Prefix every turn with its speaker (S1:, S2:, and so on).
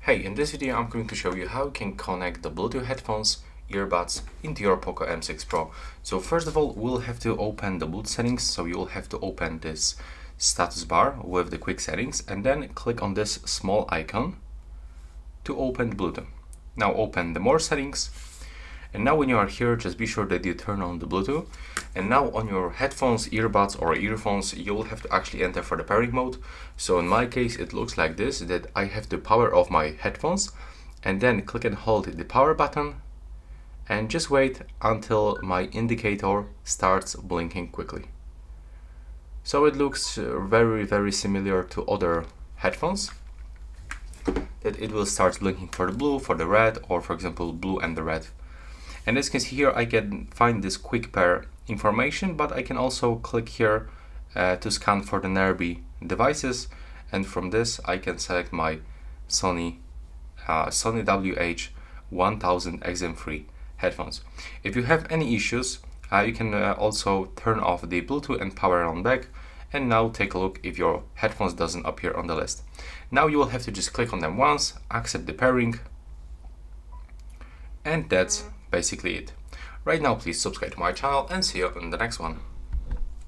S1: Hey, in this video I'm going to show you how you can connect the Bluetooth headphones, earbuds into your POCO M6 Pro. So first of all, we'll have to open the Bluetooth settings. So you'll have to open this status bar with the quick settings and then click on this small icon to open Bluetooth. Now open the more settings. And now when you are here, just be sure that you turn on the Bluetooth. And now on your headphones, earbuds or earphones, you'll have to actually enter for the pairing mode. So in my case, it looks like this, that I have to power off my headphones and then click and hold the power button and just wait until my indicator starts blinking quickly. So it looks very similar to other headphones, that it will start blinking for the blue, for the red, or for example blue and the red. And as you can see here, I can find this quick pair information, but I can also click here to scan for the nearby devices, and from this I can select my Sony WH-1000XM3 headphones. If you have any issues, you can also turn off the Bluetooth and power on back, and now take a look if your headphones doesn't appear on the list. Now you will have to just click on them once, accept the pairing, and that's basically it. Right now, please subscribe to my channel and see you in the next one.